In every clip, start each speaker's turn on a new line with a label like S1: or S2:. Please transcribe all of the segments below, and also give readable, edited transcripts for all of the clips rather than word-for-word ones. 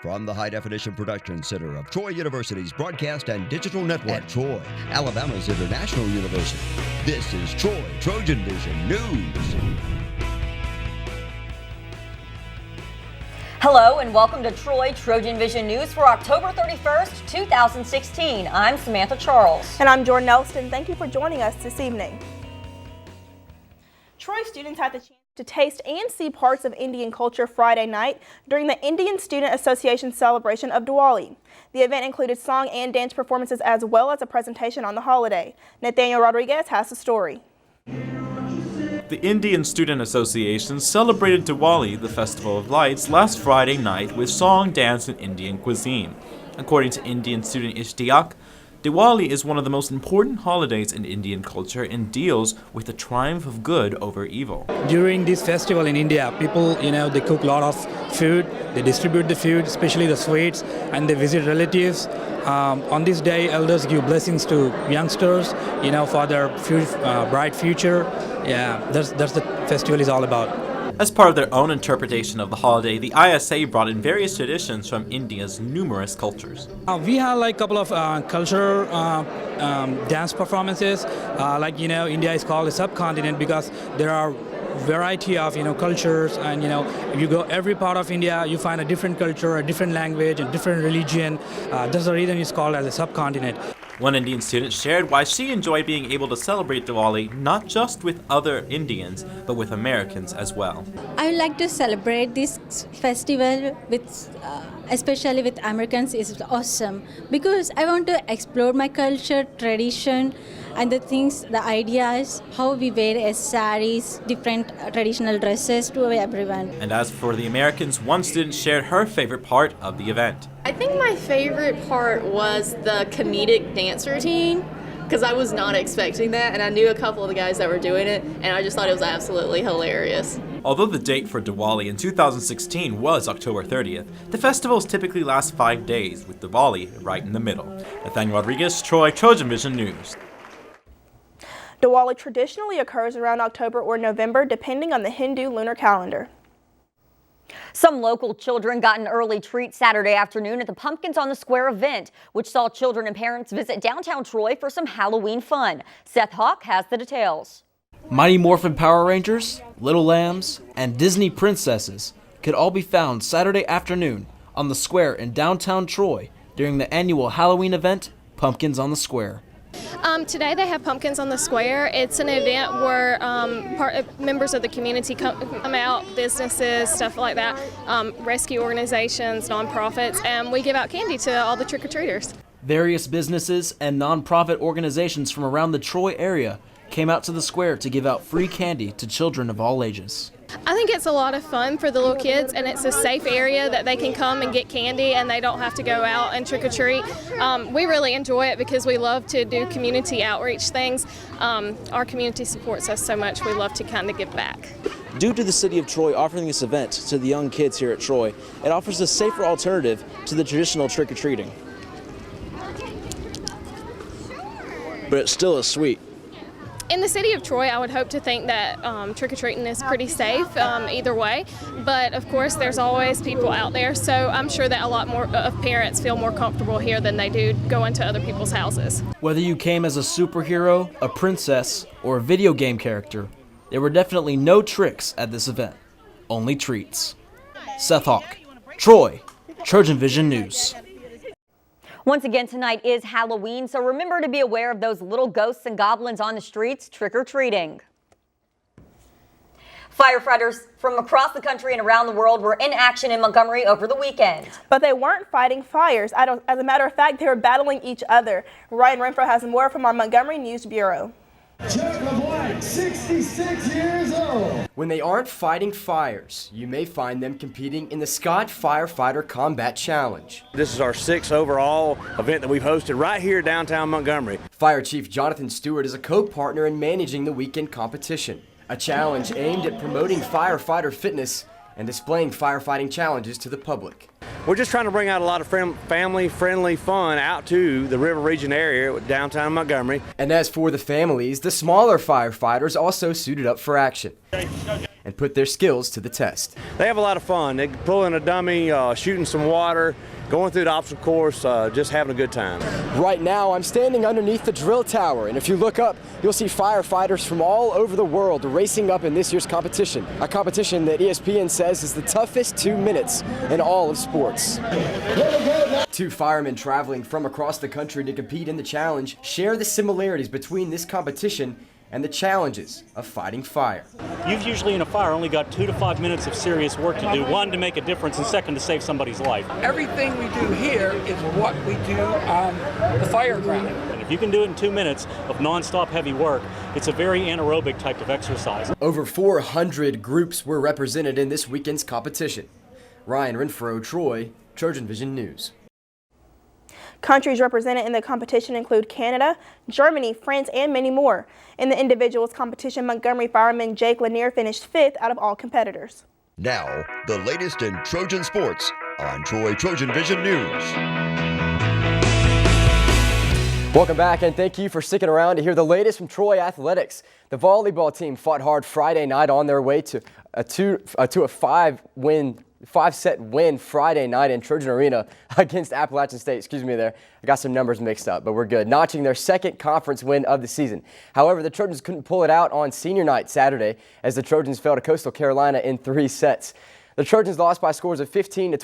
S1: From the High Definition Production Center of Troy University's Broadcast and Digital Network at Troy, Alabama's International University, this is Troy TrojanVision News.
S2: Hello and welcome to Troy TrojanVision News for October 31st, 2016. I'm Samantha Charles.
S3: And I'm Jordan Elston. Thank you for joining us this evening. Troy students had the chance to taste and see parts of Indian culture Friday night during the Indian Student Association celebration of Diwali. The event included song and dance performances as well as a presentation on the holiday. Nathaniel Rodriguez has the story.
S4: The Indian Student Association celebrated Diwali, the Festival of Lights, last Friday night with song, dance, and Indian cuisine. According to Indian student Ishtiaq, Diwali is one of the most important holidays in Indian culture and deals with the triumph of good over evil.
S5: During this festival in India, people, they cook a lot of food, they distribute the food, especially the sweets, and they visit relatives. On this day, elders give blessings to youngsters, for their bright future. Yeah, that's the festival is all about.
S4: As part of their own interpretation of the holiday, the ISA brought in various traditions from India's numerous cultures.
S5: We have a couple of cultural dance performances. India is called a subcontinent because there are variety of cultures, and if you go every part of India, you find a different culture, a different language, a different religion. That's the reason it's called as a subcontinent.
S4: One Indian student shared why she enjoyed being able to celebrate Diwali not just with other Indians, but with Americans as well.
S6: I would like to celebrate this festival with, especially with Americans. Is awesome because I want to explore my culture, tradition, and the things, the ideas, how we wear as saris, different traditional dresses to everyone.
S4: And as for the Americans, one student shared her favorite part of the event.
S7: I think my favorite part was the comedic dance routine, because I was not expecting that, and I knew a couple of the guys that were doing it, and I just thought it was absolutely hilarious.
S4: Although the date for Diwali in 2016 was October 30th, the festivals typically last 5 days, with Diwali right in the middle. Nathaniel Rodriguez, Troy TrojanVision News.
S3: Diwali traditionally occurs around October or November, depending on the Hindu lunar calendar.
S2: Some local children got an early treat Saturday afternoon at the Pumpkins on the Square event, which saw children and parents visit downtown Troy for some Halloween fun. Seth Hawk has the details.
S8: Mighty Morphin Power Rangers, Little Lambs, and Disney princesses could all be found Saturday afternoon on the Square in downtown Troy during the annual Halloween event, Pumpkins on the Square.
S9: Today they have Pumpkins on the Square. It's an event where members of the community come out, businesses, stuff like that, rescue organizations, nonprofits, and we give out candy to all the trick-or-treaters.
S8: Various businesses and nonprofit organizations from around the Troy area came out to the square to give out free candy to children of all ages.
S9: I think it's a lot of fun for the little kids, and it's a safe area that they can come and get candy and they don't have to go out and trick-or-treat. We really enjoy it because we love to do community outreach things. Our community supports us so much, we love to kind of give back.
S10: Due to the city of Troy offering this event to the young kids here at Troy, it offers a safer alternative to the traditional trick-or-treating. But it still is sweet.
S9: In the city of Troy, I would hope to think that trick-or-treating is pretty safe either way, but of course there's always people out there, so I'm sure that a lot more of parents feel more comfortable here than they do going to other people's houses.
S8: Whether you came as a superhero, a princess, or a video game character, there were definitely no tricks at this event, only treats. Seth Hawk, Troy, TrojanVision News.
S2: Once again, tonight is Halloween, so remember to be aware of those little ghosts and goblins on the streets trick-or-treating. Firefighters from across the country and around the world were in action in Montgomery over the weekend.
S3: But they weren't fighting fires. As a matter of fact, they were battling each other. Ryan Renfro has more from our Montgomery News Bureau.
S11: Jack of White, 66 years old. When they aren't fighting fires, you may find them competing in the Scotch Firefighter Combat Challenge.
S12: This is our 6th overall event that we've hosted right here downtown Montgomery.
S11: Fire Chief Jonathan Stewart is a co-partner in managing the weekend competition, a challenge aimed at promoting firefighter fitness and displaying firefighting challenges to the public.
S12: We're just trying to bring out a lot of family-friendly fun out to the River Region area, downtown Montgomery.
S11: And as for the families, the smaller firefighters also suited up for action. And and put their skills to the test.
S12: They have a lot of fun. They pulling a dummy, shooting some water, going through the obstacle course, just having a good time.
S11: Right now, I'm standing underneath the drill tower, and if you look up, you'll see firefighters from all over the world racing up in this year's competition, a competition that ESPN says is the toughest 2 minutes in all of sports. 2 firemen traveling from across the country to compete in the challenge share the similarities between this competition and the challenges of fighting fire.
S13: You've usually in a fire only got 2 to 5 minutes of serious work to do. 1, to make a difference, and 2, to save somebody's life.
S14: Everything we do here is what we do on the fire ground.
S13: And if you can do it in 2 minutes of non-stop heavy work, it's a very anaerobic type of exercise.
S11: Over 400 groups were represented in this weekend's competition. Ryan Renfro, Troy, TrojanVision News.
S3: Countries represented in the competition include Canada, Germany, France, and many more. In the individuals competition, Montgomery fireman Jake Lanier finished 5th out of all competitors.
S1: Now, the latest in Trojan sports on Troy TrojanVision News.
S11: Welcome back, and thank you for sticking around to hear the latest from Troy Athletics. The volleyball team fought hard Friday night on their way to a 5-set win Friday night in Trojan Arena against Appalachian State. Excuse me there. I got some numbers mixed up, but we're good. Notching their 2nd conference win of the season. However, the Trojans couldn't pull it out on senior night Saturday as the Trojans fell to Coastal Carolina in 3 sets. The Trojans lost by scores of 15-25,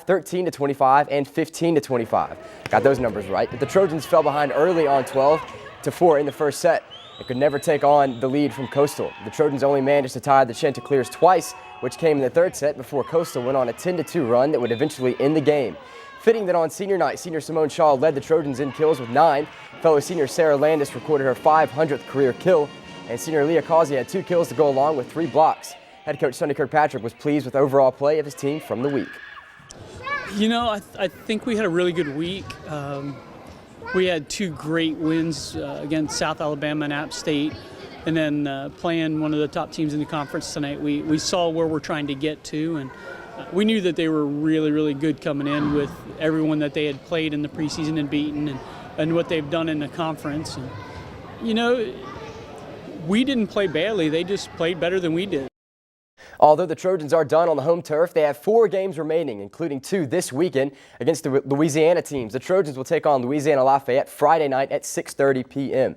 S11: 13-25, and 15-25. Got those numbers right. But the Trojans fell behind early on 12-4 in the first set and could never take on the lead from Coastal. The Trojans only managed to tie the Chanticleers twice, which came in the 3rd set before Coastal went on a 10-2 run that would eventually end the game. Fitting that on senior night, senior Simone Shaw led the Trojans in kills with 9. Fellow senior Sarah Landis recorded her 500th career kill, and senior Leah Causey had 2 kills to go along with 3 blocks. Head coach Sonny Kirkpatrick was pleased with overall play of his team from the week.
S15: You know, I think we had a really good week. We had 2 great wins against South Alabama and App State, and then playing one of the top teams in the conference tonight. We saw where we're trying to get to, and we knew that they were really, really good coming in with everyone that they had played in the preseason and beaten, and what they've done in the conference. And, you know, we didn't play badly. They just played better than we did.
S11: Although the Trojans are done on the home turf, they have 4 games remaining, including 2 this weekend against the Louisiana teams. The Trojans will take on Louisiana Lafayette Friday night at 6:30 p.m.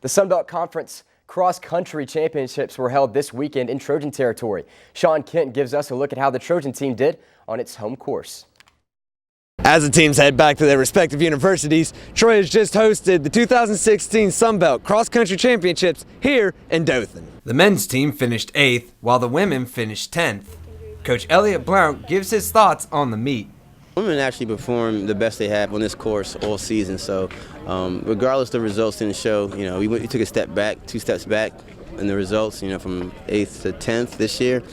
S11: The Sun Belt Conference cross-country championships were held this weekend in Trojan territory. Sean Kent gives us a look at how the Trojan team did on its home course.
S16: As the teams head back to their respective universities, Troy has just hosted the 2016 Sun Belt Cross Country Championships here in Dothan.
S17: The men's team finished 8th, while the women finished 10th. Coach Elliott Blount gives his thoughts on the meet.
S18: Women actually performed the best they have on this course all season, so regardless the results didn't show, you know, we took a step back, 2 steps back in the results, you know, from 8th to 10th this year.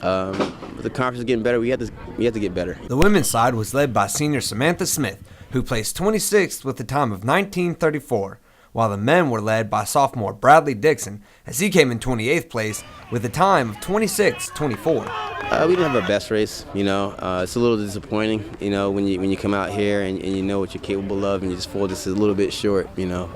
S18: The conference is getting better. We have to get better.
S17: The women's side was led by senior Samantha Smith, who placed 26th with a time of 19:34, while the men were led by sophomore Bradley Dixon, as he came in 28th place with a time of 26:24.
S18: We didn't have our best race, you know. It's a little disappointing, you know, when you come out here and you know what you're capable of and you just fall just a little bit short, you know.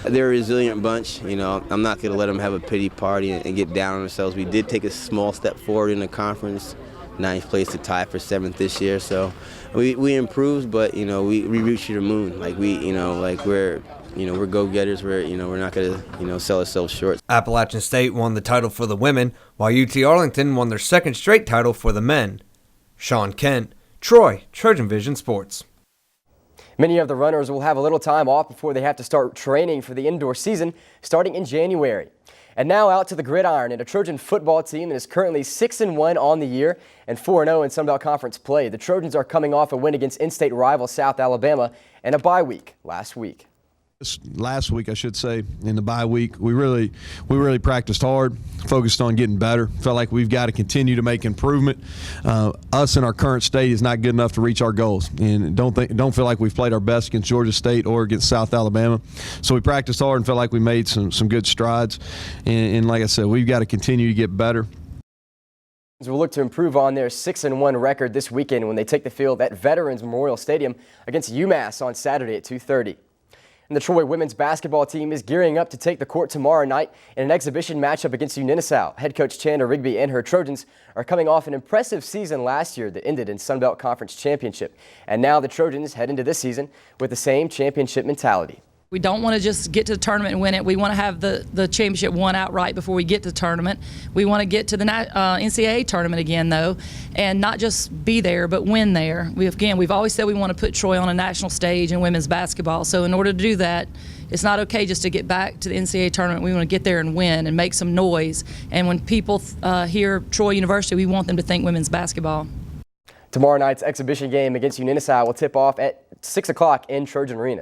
S18: They're a resilient bunch, you know. I'm not going to let them have a pity party and get down on themselves. We did take a small step forward in the conference, 9th place to tie for 7th this year. So we improved, but, you know, we reached the moon. Like we're go-getters. We're not going to, sell ourselves short.
S17: Appalachian State won the title for the women, while UT Arlington won their 2nd straight title for the men. Sean Kent, Troy, TrojanVision Sports.
S11: Many of the runners will have a little time off before they have to start training for the indoor season starting in January. And now out to the gridiron and a Trojan football team that is currently 6-1 on the year and 4-0 in Sun Belt Conference play. The Trojans are coming off a win against in-state rival South Alabama and a bye week last week.
S19: Last week, I should say, in the bye week, we really practiced hard, focused on getting better. Felt like we've got to continue to make improvement. Us in our current state is not good enough to reach our goals, and don't feel like we've played our best against Georgia State or against South Alabama. So we practiced hard and felt like we made some good strides. And like I said, we've got to continue to get better.
S11: Will look to improve on their 6-1 record this weekend when they take the field at Veterans Memorial Stadium against UMass on Saturday at 2:30. And the Troy women's basketball team is gearing up to take the court tomorrow night in an exhibition matchup against Uninnisal. Head coach Chandler Rigby and her Trojans are coming off an impressive season last year that ended in Sun Belt Conference Championship. And now the Trojans head into this season with the same championship mentality.
S20: We don't want to just get to the tournament and win it. We want to have the championship won outright before we get to the tournament. We want to get to the NCAA tournament again, though, and not just be there, but win there. We've always said we want to put Troy on a national stage in women's basketball. So in order to do that, it's not okay just to get back to the NCAA tournament. We want to get there and win and make some noise. And when people hear Troy University, we want them to think women's basketball.
S11: Tomorrow night's exhibition game against Uninnisal will tip off at 6 o'clock in Trojan Arena.